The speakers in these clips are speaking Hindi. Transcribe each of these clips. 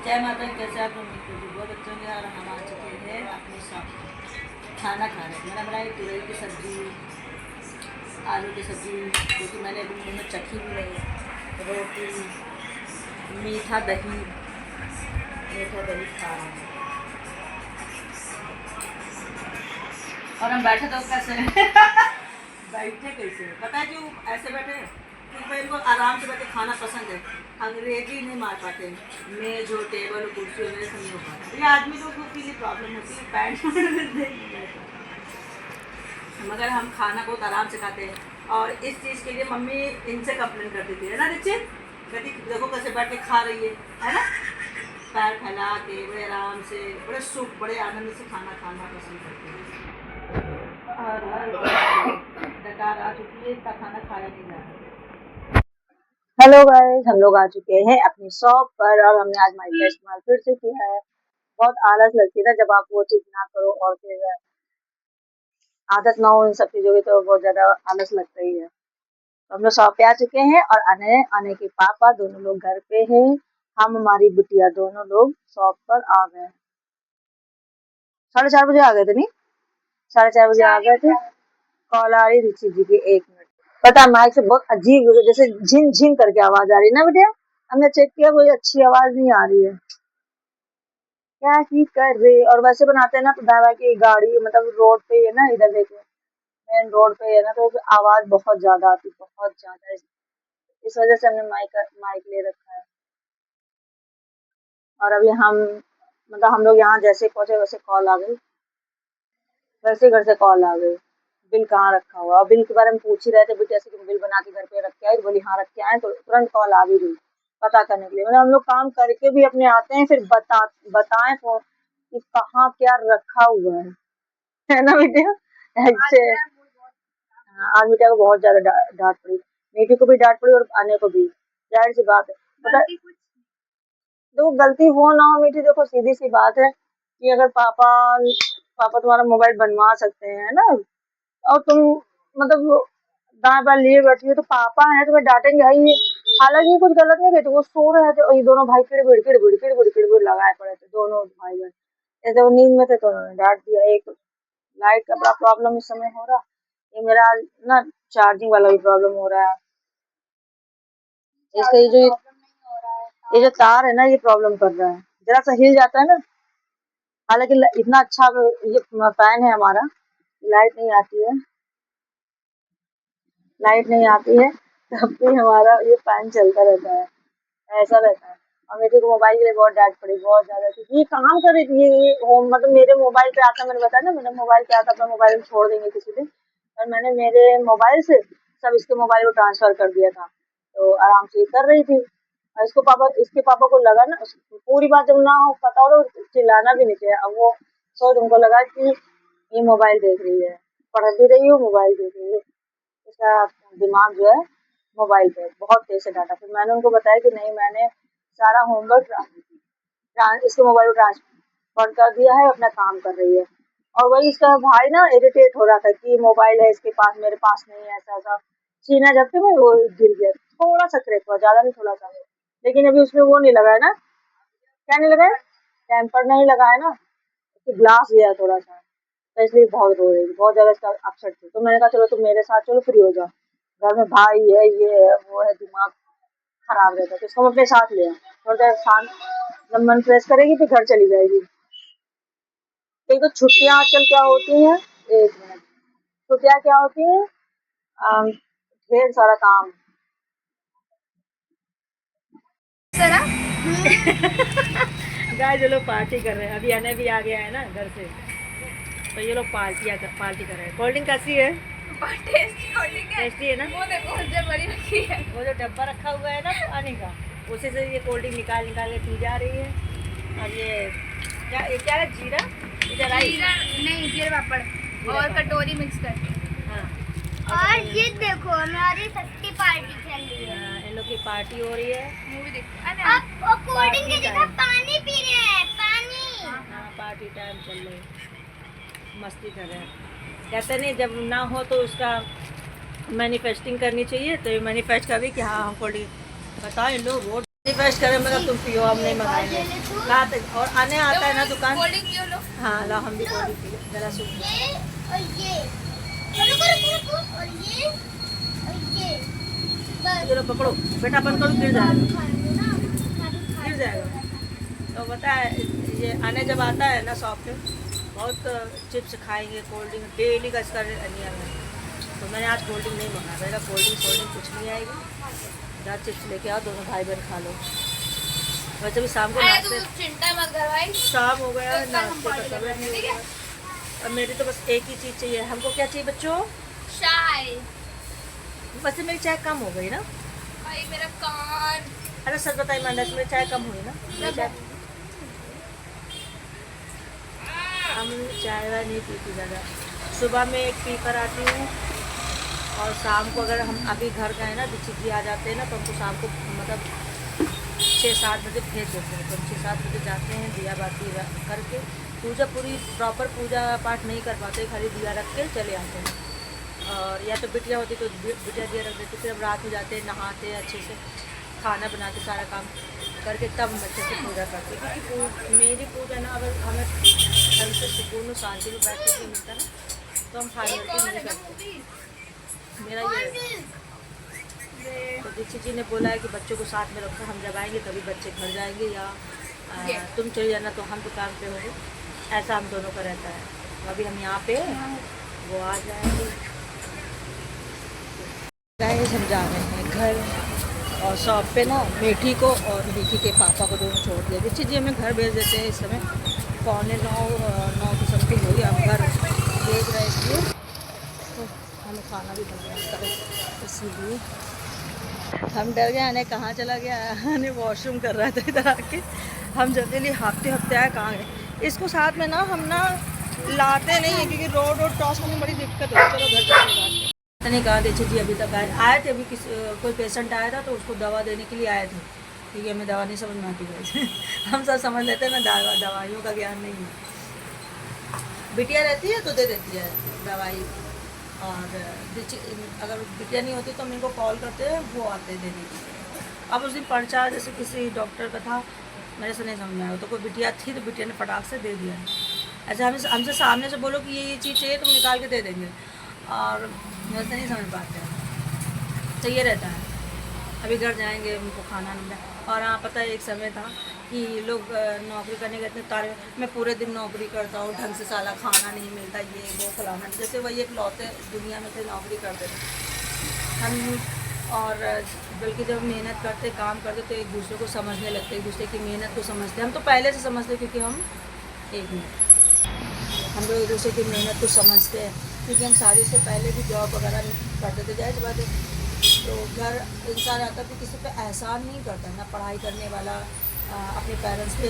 जय माता दी। कैसे आप लोग मिलते हैं? बहुत अच्छे होंगे। और हम आ चुके हैं अपने शॉप खाना खा रहे हैं। मैंने बनाई तुरई की सब्ज़ी, आलू की सब्ज़ी, जो कि मैंने अभी मुँह में चखी भी नहीं, रोटी, मीठा दही खा रहे हैं। और हम बैठे तो कैसे बैठे कैसे पता है क्यों ऐसे बैठे? क्योंकि भाई इनको आराम से बैठे खाना पसंद है। अंग्रेजी नहीं मार पाते। मेज हो, टेबल हो, कुर्सी हो, मेरे से नहीं हो पाता। ये आदमी लोगों के लिए प्रॉब्लम होती है, पैंट मगर हम खाना बहुत आराम से खाते हैं। और इस चीज़ के लिए मम्मी इनसे कंप्लेन करती थी, है ना दीक्षित? कहती देखो कैसे बैठ के खा रही है ना? पैर फैला के बड़े आराम से, बड़े सुख, बड़े आनंद से खाना खाना पसंद करते हैं। डकार आ चुकी है, इसका खाना खाया नहीं जा रहा। हेलो गाइस, हम लोग आ चुके हैं अपनी शॉप पर और हमने आज माइक का इस्तेमाल फिर से किया है। बहुत आलस लगती है ना जब आप वो चीज ना करो और फिर आदत ना हो इन सब चीजों की, तो बहुत ज्यादा आलस लगता ही है। तो हम लोग शॉप पे आ चुके हैं और आने के पापा दोनों लोग घर पे हैं। हम हमारी बिटिया दोनों लोग शॉप पर आ गए हैं। 4:30 बजे आ गए थे, नहीं 4:30 बजे आ गए थे। कॉल आ रही थी जी की, 1 मिनट। पता है माइक से बहुत अजीब जैसे झिन झिन करके आवाज आ रही है ना बेटिया। हमने चेक किया, कोई अच्छी आवाज नहीं आ रही है। क्या ही कर रहे। और वैसे बनाते हैं ना तो दादा की गाड़ी मतलब रोड पे है ना, इधर देखिए मेन रोड पे है ना, तो आवाज बहुत ज्यादा आती, बहुत ज्यादा। इस वजह से हमने माइक ले रखा है। और अभी हम लोग यहाँ जैसे पहुंचे वैसे कॉल आ गई, वैसे घर से कॉल आ गई। बिल कहाँ रखा हुआ? बिल के बारे में पूछ ही रहे थे, बेटे ऐसे तुम बिल बना के घर पे रख के आए? बोली हाँ रख के आए। तो तुरंत कॉल आ भी गई पता करने के लिए। मतलब हम लोग काम करके भी अपने आते हैं, फिर बताएं फोन कि कहाँ क्या रखा हुआ है ना बेटे? ऐसे आज बेटा को बहुत ज्यादा डांट पड़ी, मीठी को भी डांट पड़ी और आने को भी। जाहिर सी बात है, पता देखो गलती हो ना हो मीठी, देखो सीधी सी बात है कि अगर पापा पापा तुम्हारा मोबाइल बनवा सकते हैं ना, और तुम मतलब दाएं बाएं लिए बैठी हो, तो पापा है तुम्हें डांटेंगे ही। हालांकि ये कुछ गलत नहीं कहते, वो सो रहे थे और ये दोनों भाई किड़बिड़ लगाए पड़े थे, दोनों भाई बहन। जैसे वो नींद में थे तो उन्होंने डांट दिया। एक लाइट का बड़ा प्रॉब्लम इस समय हो रहा। ये मेरा ना चार्जिंग वाला भी प्रॉब्लम हो रहा है। इसका ये जो तार है ना, ये प्रॉब्लम कर रहा है, जरा सा हिल जाता है ना। हालांकि इतना अच्छा ये फैन है हमारा, लाइट नहीं आती है, तब भी हमारा ये फैन चलता रहता है, ऐसा रहता है। और मेरे को मोबाइल के लिए बहुत डांट पड़ी, बहुत ज्यादा, क्योंकि ये काम कर रही थी ये होम मतलब मेरे मोबाइल पे आता, मैंने बताया ना मेरे मोबाइल पे आता, अपना मोबाइल छोड़ देंगे किसी दिन। और मैंने मेरे मोबाइल से सब इसके मोबाइल को ट्रांसफर कर दिया था, तो आराम से ये कर रही थी। और इसके पापा को लगा ना, पूरी बात जब ना हो पता हो तो चिल्लाना भी नहीं चाहिए। अब वो सोच उनको लगा कि ये मोबाइल देख रही है, पढ़ भी रही हो, मोबाइल देख रही है, इसका दिमाग जो है मोबाइल पे। बहुत तेज से डांटा। फिर मैंने उनको बताया कि नहीं, मैंने सारा होमवर्क इसके मोबाइल को ट्रांसफर कर दिया है, अपना काम कर रही है। और वही इसका भाई ना इरिटेट हो रहा था कि मोबाइल है इसके पास, मेरे पास नहीं है, ऐसा ऐसा छीना झपटी में वो गिर गया। थोड़ा सा क्रैक हुआ, ज्यादा नहीं, थोड़ा सा। लेकिन अभी उसमें वो नहीं लगा है ना, क्या नहीं लगा है, टेम्पर नहीं लगा है ना, ग्लास गया थोड़ा सा, तो इसलिए बहुत रो रही थी, बहुत ज्यादा इसका अपसेट थी। तो मैंने कहा चलो तुम मेरे साथ चलो, फ्री हो जाओ। घर में भाई है, ये है वो है, दिमाग खराब रहता है, तो इसको हम अपने साथ ले आए। थोड़ा देर शांत, जब मन फ्रेश करेगी फिर घर चली जाएगी। एक तो छुट्टियां आजकल क्या होती हैं, 1 मिनट, छुट्टियां क्या होती हैं, ढेर सारा काम। गाइस ये लोग पार्टी कर रहे हैं, अभी अने भी आ गया है ना घर से, तो ये लोग पार्टी कर रहे हैं। कोल्ड ड्रिंक कैसी है? टेस्टी है ना? वो देखो रखी है, वो जो डब्बा रखा हुआ है ना पानी का, उसी से ये कोल्ड ड्रिंक निकाल के पी जा रही है। और ये क्या है, जीरा नहीं, जीरा पापड़ और कटोरी मिक्स करके। हाँ। और ये देखो हमारी सस्ती पार्टी चल रही है। इन लोग की पार्टी हो रही है, मूवी देखो। आप कोल्ड ड्रिंक की जगह पानी पी रहे हैं, पानी। हाँ पार्टी टाइम चल रही है, मस्ती कर रहे हैं। कहते नहीं जब ना हो तो उसका मैनिफेस्टिंग करनी चाहिए, तो ये मैनिफेस्ट कर रही कि हाँ हम कोल्ड ड्रिंक। बताओ इन लोग रोड रिक्वेस्ट करें मतलब तुम पियो, हम नहीं मंगाएंगे। कहा तक और आने आता है ना दुकान। हाँ लो हम भी कोल्ड ड्रिंक पिए जरा सूख। ये और ये रुको रुको रुको और ये बस चलो पकड़ो बेटा, बंद करो, गिर जाएगा खाएंगे ना गिर जाएगा। तो पता है ये आने जब आता है ना शॉप पे, बहुत चिप्स खाएंगे, कोल्ड ड्रिंक डेली का इसका नियम है। तो मैंने आज कोल्ड ड्रिंक नहीं मंगाया, मेरा कोल्ड ड्रिंक कुछ नहीं आएगी। जहाँ चिप्स लेके आओ, दोनों भाई बहन खा लो। वैसे भी शाम को नाश्ते, चिंता मत कर भाई, शाम हो गया तो कल हम नाश्ते का पार्टी समय करेंगे, नहीं ठीक हो है? गया। अब मेरी तो बस एक ही चीज़ चाहिए। हमको क्या चाहिए बच्चों? चाय। वैसे मेरी चाय कम हो गई ना। भाई मेरा कान। अरे सच बताइए ईमानदारी से, मेरी चाय कम हुई ना। मेरी चाय हम चाय वाय नहीं पीती ज़्यादा। सुबह में एक पी कर आती हूँ, और शाम को अगर हम अभी घर गए ना, दीक्षित जी आ जाते हैं ना, तो हमको शाम को मतलब 6-7 बजे भेज देते हैं। तो हम 6-7 बजे जाते हैं, दिया बाती करके, पूजा पूरी प्रॉपर पूजा पाठ नहीं कर पाते, खाली दिया रख के चले आते हैं। और या तो बिटिया होती तो बिटिया दिया रख देती, फिर हम रात में जाते हैं, नहाते अच्छे से, खाना बनाते, सारा काम करके तब हम अच्छे से पूजा करते। क्योंकि मेरी पूजा ना अगर हमें ढंग से सुकून और शांति में बैठ के मिलता ना, तो हम फाइनल नहीं करते। मेरा ये तो दीक्षित जी ने बोला है कि बच्चों को साथ में रखो, हम जब आएंगे तभी बच्चे घर जाएंगे, या तुम चले जाना तो हम दुकान पे होंगे, ऐसा हम दोनों का रहता है। तो अभी हम यहाँ पे वो आ जाएंगे। गाइस हम जा रहे हैं घर, और शॉप पे ना मीठी को और मीठी के पापा को दोनों छोड़ दिया। दीक्षित जी हमें घर भेज देते हैं इस समय 8:45-9 की समथिंग होगी। हम घर भेज रहे हैं, इसलिए तो हमें खाना भी बनाना है, इसीलिए हम डर गए। आने कहाँ चला गया, आने वॉशरूम कर रहा था इधर आके। हम जल्दी हफ्ते आए, कहाँ गए। इसको साथ में ना हम ना लाते नहीं है, क्योंकि रोड क्रॉस करने में बड़ी दिक्कत है। चलो घर चलते हैं। नहीं कहा दीक्षित जी अभी तक आए थे। अभी कोई पेशेंट आया था, तो उसको दवा देने के लिए आए थे, क्योंकि हमें दवा नहीं समझ में आती वैसे। हम सब समझ लेते हैं ना, दवाइयों का ज्ञान नहीं है। बिटिया रहती है तो दे देती है दवाई, और अगर बिटिया नहीं होती तो हम इनको कॉल करते हैं, वो आते हैं देने के लिए। अब उस दिन पर्चा जैसे किसी डॉक्टर का था, मेरे से नहीं समझ में आया, तो कोई बिटिया थी तो बिटिया ने फटाक से दे दिया। ऐसे हमसे सामने से बोलो कि ये चीज़ चाहिए, तुम निकाल के दे देंगे, और वैसे नहीं समझ पाते हैं। तो ये रहता है। अभी घर जाएंगे, उनको खाना मिला। और हाँ पता है, एक समय था कि लोग नौकरी करने के इतने तारे, मैं पूरे दिन नौकरी करता हूँ, ढंग से साला खाना नहीं मिलता, ये वो फलाना, जैसे वही एक लौते दुनिया में थे, नौकरी करते थे हम। और बल्कि जब मेहनत करते, काम करते, तो एक दूसरे को समझने लगते, एक दूसरे की मेहनत को समझते। हम तो पहले से समझते, क्योंकि हम हम लोग एक दूसरे की मेहनत को समझते हैं, क्योंकि हम शादी से पहले भी जॉब वगैरह करते थे, जायज़ बात है। तो घर इंसान आता तो किसी पे एहसान नहीं करता, ना पढ़ाई करने वाला अपने पेरेंट्स पे।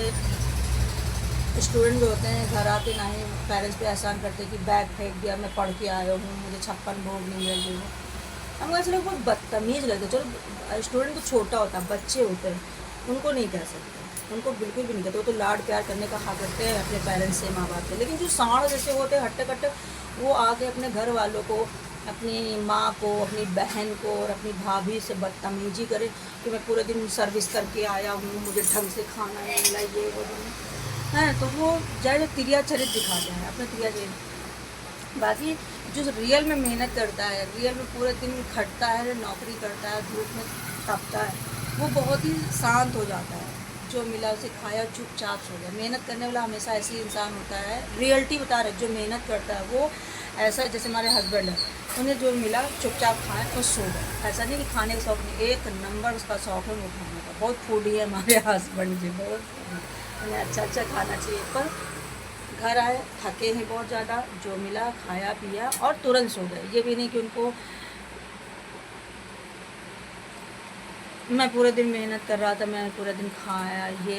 स्टूडेंट जो होते हैं घर आते, ना ही पेरेंट्स पे एहसान करते कि बैग फेंक दिया, मैं पढ़ के आया हूँ, मुझे 56 भोग नहीं मिल रही है। हमको ऐसे लोग बहुत बदतमीज़ लगते। चलो स्टूडेंट तो छोटा होता है, बच्चे होते हैं, उनको नहीं कह सकते, उनको बिल्कुल भी नहीं कहते। वो तो लाड प्यार करने का हक रखते हैं अपने पेरेंट्स से, माँ बाप से। लेकिन जो सांड जैसे होते हैं हट्टे कट्टे, वो आके अपने घर वालों को, अपनी माँ को, अपनी बहन को और अपनी भाभी से बदतमीजी करे कि मैं पूरे दिन सर्विस करके आया हूँ, मुझे ढंग से खाना नहीं मिला, ये वो है। तो वो जाए तिरिया चरित दिखाते हैं, अपने तिरिया चरित। बाकी जो रियल में मेहनत करता है, रियल में पूरे दिन खटता है, नौकरी करता है, धूप में तपता है, वो बहुत ही शांत हो जाता है। जो मिला उसे खाया, चुपचाप सो गया। मेहनत करने वाला हमेशा ऐसे ही इंसान होता है। रियलिटी बता रहे, जो मेहनत करता है वो ऐसा, जैसे हमारे हस्बैंड है, उन्हें जो मिला चुपचाप खाएं और सो गए। ऐसा नहीं कि खाने का शौक नहीं, एक नंबर उसका शौक है वो खाने का। बहुत फूडी है हमारे हस्बैंड जी, बहुत उन्हें अच्छा खाना चाहिए। पर घर आए थके हैं बहुत ज़्यादा, जो मिला खाया पिया और तुरंत सो गए। ये भी नहीं कि उनको मैं पूरे दिन मेहनत कर रहा था, मैं पूरे दिन खाया, ये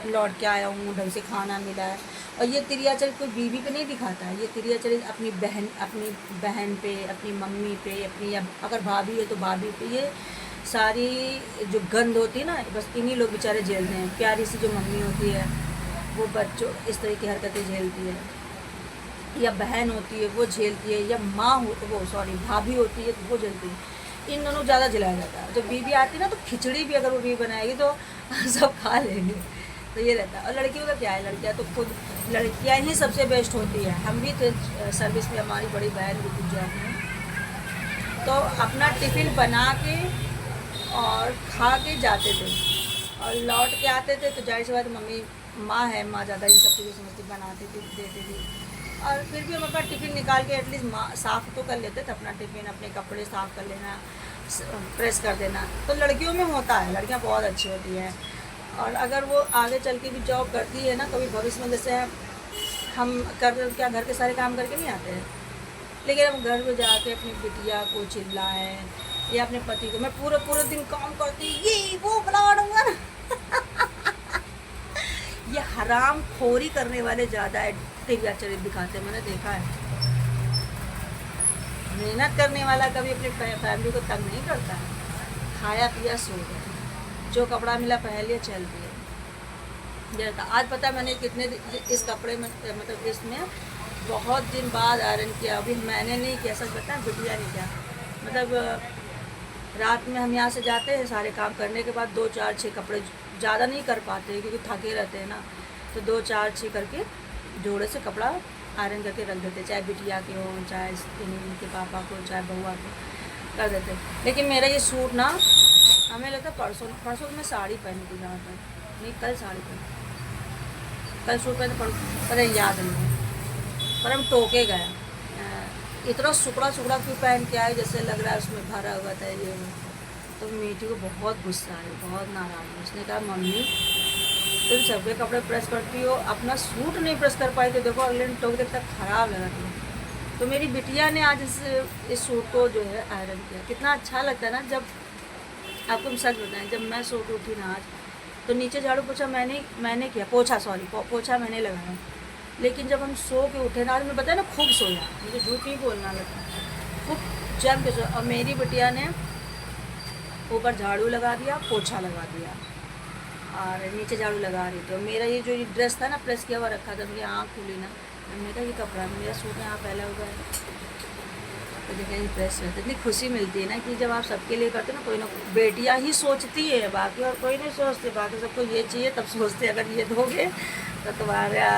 लौट के आया हूँ, ढंग से खाना मिला है। और ये तिरियाचरित कोई बीवी पे नहीं दिखाता है, ये तिरियाचरित अपनी बहन पे, अपनी मम्मी पे, अपनी अगर भाभी है तो भाभी पे, ये सारी जो गंद होती है ना, बस इन्हीं लोग बेचारे झेलते हैं। प्यारी सी जो मम्मी होती है वो बच्चों इस तरह की हरकतें झेलती है, या बहन होती है वो झेलती है, या माँ हो वो भाभी होती है तो वो झेलती है। इन दोनों ज़्यादा जलाया जाता है। जब बीवी आती है ना तो खिचड़ी भी अगर वो बीवी बनाएगी तो सब खा लेंगे। तो ये रहता है। और लड़कियों का क्या है, लड़कियाँ तो खुद लड़कियाँ ही सबसे बेस्ट होती है। हम भी तो सर्विस में हमारी बड़ी बहन भी पूछ जाती हैं, तो अपना टिफ़िन बना के और खा के जाते थे और लौट के आते थे। तो जाहिर सी बात मम्मी माँ है, माँ ज़्यादा ये सब चीज़ें समझती, बनाती थी, देती थी। और फिर भी हम अपना टिफ़िन निकाल के एटलीस्ट साफ़ तो कर लेते थे अपना टिफ़िन, अपने कपड़े साफ़ कर लेना, प्रेस कर देना। तो लड़कियों में होता है, लड़कियाँ बहुत अच्छी होती हैं। और अगर वो आगे चल के भी जॉब करती है ना, कभी भविष्य में, जैसे हम क्या घर के सारे काम करके नहीं आते हैं, लेकिन हम घर में जाके अपनी बिटिया को चिल्लाएं या अपने पति को, मैं पूरे पूरे दिन काम करती ये वो बना दूंगा ना। ये हराम खोरी करने वाले ज़्यादा एक्टिव या चरित्र दिखाते हैं, मैंने देखा है। मेहनत करने वाला कभी अपनी फैमिली को तंग नहीं करता है। खाया पिया सो गया, जो कपड़ा मिला पहन लिया, चल दिया। जैसा आज पता है मैंने कितने इस कपड़े में, मतलब इसमें बहुत दिन बाद आयरन किया। अभी मैंने नहीं किया, सच बताएं, बिटिया नहीं किया। मतलब रात में हम यहाँ से जाते हैं, सारे काम करने के बाद 2 4 6 कपड़े, ज़्यादा नहीं कर पाते क्योंकि थके रहते हैं ना, तो 2 4 6 करके जोड़े से कपड़ा आयरन करके रख देते, चाहे बिटिया के हो, चाहे इनके पापा को, चाहे बउआ को, कर देते। लेकिन मेरा ये सूट ना, हमें लगता है परसों मैं साड़ी पहनी थी ज़्यादातर, नहीं कल साड़ी पहनी, कल सूट पहने, पर याद नहीं है। पर हम टोके गए, इतना सुकड़ा क्यों पहन के आए, जैसे लग रहा है उसमें भरा हुआ था ये। तो मीठी को बहुत गुस्सा आई, बहुत नाराज़ हुई। उसने कहा मम्मी तुम सबके कपड़े प्रेस करती हो, अपना सूट नहीं प्रेस कर पाई, तो देखो अगले दिन टोक देख तक ख़राब लगा तुम्हें। तो मेरी बिटिया ने आज इस सूट को जो है आयरन किया। कितना अच्छा लगता है ना, जब आपको सच बताएं, जब मैं सो के उठी ना आज, तो नीचे झाड़ू पोछा मैंने किया, पोछा मैंने लगाया। लेकिन जब हम सो के उठे ना, आज मैं बताया ना खूब सोया, मुझे झूठ नहीं बोलना लगता, खूब जम के सोया। और मेरी बिटिया ने ऊपर झाड़ू लगा दिया, पोछा लगा दिया और नीचे झाड़ू लगा रही थी। और मेरा ये जो ड्रेस था ना, प्रेस किया हुआ रखा था, मेरी आँख खुली ना, मैंने कहा ये कपड़ा मेरा सूट यहाँ पहला हुआ है, तो देखें प्रेस रहते। इतनी खुशी मिलती है ना कि जब आप सबके लिए करते ना, कोई ना बेटियाँ ही सोचती है, बाकी और कोई नहीं सोचते। बाकी सबको ये चाहिए तब सोचते, अगर ये दोगे तो तुम्हारा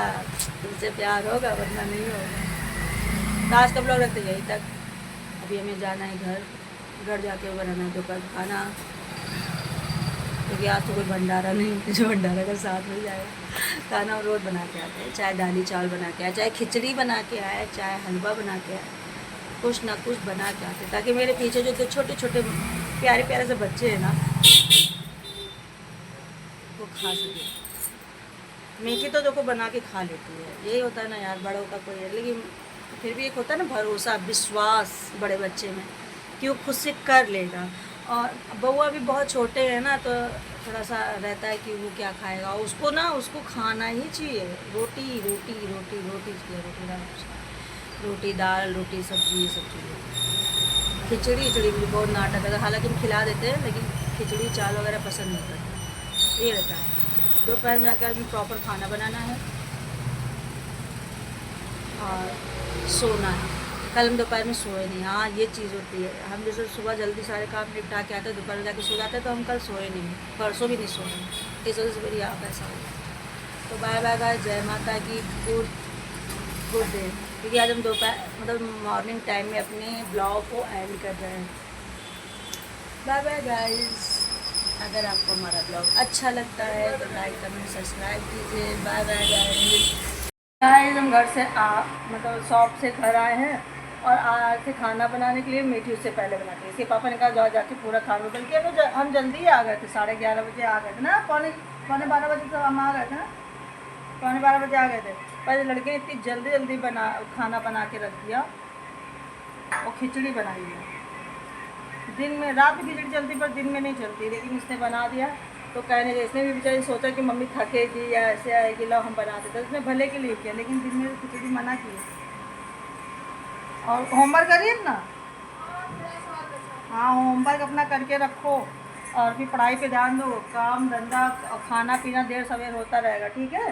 तुमसे प्यार होगा, वरना नहीं होगा। तो आज कब लोग रखते यहीं तक। अभी हमें जाना है घर जाके बनाना है दोपहर खाना, क्योंकि आज तो कोई भंडारा नहीं, जो भंडारा का साथ मिल जाएगा। खाना रोज़ बना के आते हैं, चाहे दाली चावल बना के आए, चाहे खिचड़ी बना के आए, चाहे हलवा बना के आए, कुछ ना कुछ बना के आते, ताकि मेरे पीछे जो छोटे छोटे प्यारे प्यारे से बच्चे हैं ना, वो खा सके। मीठी तो देखो बना के खा लेती है, यही होता है ना यार, बड़ों का कोई है। लेकिन फिर भी एक होता है ना भरोसा, विश्वास बड़े बच्चे में कि वो खुद से कर लेगा। और बउआ भी बहुत छोटे हैं ना, तो थोड़ा सा रहता है कि वो क्या खाएगा, उसको खाना ही चाहिए, रोटी चाहिए, रोटी दाल रोटी सब्जी, ये सब चीज़ें। खिचड़ी भी बहुत नाटक है, हालांकि हम खिला देते हैं, लेकिन खिचड़ी चावल वगैरह पसंद नहीं करते। ये रहता है। दोपहर में जाकर अभी प्रॉपर खाना बनाना है और सोना है। कल हम दोपहर में सोए नहीं, हाँ ये चीज़ होती है। हम जैसे सुबह जल्दी सारे काम निपटा के आते हैं, दोपहर में जाके सो जाते हैं, तो हम कल सोए नहीं, परसों भी नहीं सोए, इस वजह से मेरी आप ऐसा हो। तो बाय बाय, जय माता की, गुड डे। क्योंकि आज हम दोपहर मतलब मॉर्निंग टाइम में अपने ब्लॉग को एंड कर रहे हैं। Bye bye guys. अगर आपको हमारा ब्लॉग अच्छा लगता है तो लाइक कमेंट सब्सक्राइब कीजिए। Bye bye guys. हम घर से मतलब शॉप से घर आए हैं और आए थे खाना बनाने के लिए। मीठी उससे पहले बनाती है, इसके पापा ने कहा जाके पूरा खाना, बल्कि हम जल्दी आ गए थे, 11:30 बजे आ गए थे ना, पौने 12 बजे तो हम आ गए थे ना, 12:15 बजे आ गए थे। पर लड़के ने इतनी जल्दी खाना बना के रख दिया और खिचड़ी बनाई है। दिन में रात में खिचड़ी चलती पर दिन में नहीं चलती, लेकिन इसने बना दिया। तो कहने के इसने भी बेचारी सोचा कि मम्मी थकेगी या ऐसे आएगी, लो हम बना देते, उसने भले के लिए किया, लेकिन दिन में खिचड़ी मना की। और होमवर्क करिए अपना, हाँ होमवर्क अपना करके रखो और फिर पढ़ाई पे ध्यान दो। काम धंधा खाना पीना देर सवेर होता रहेगा, ठीक है।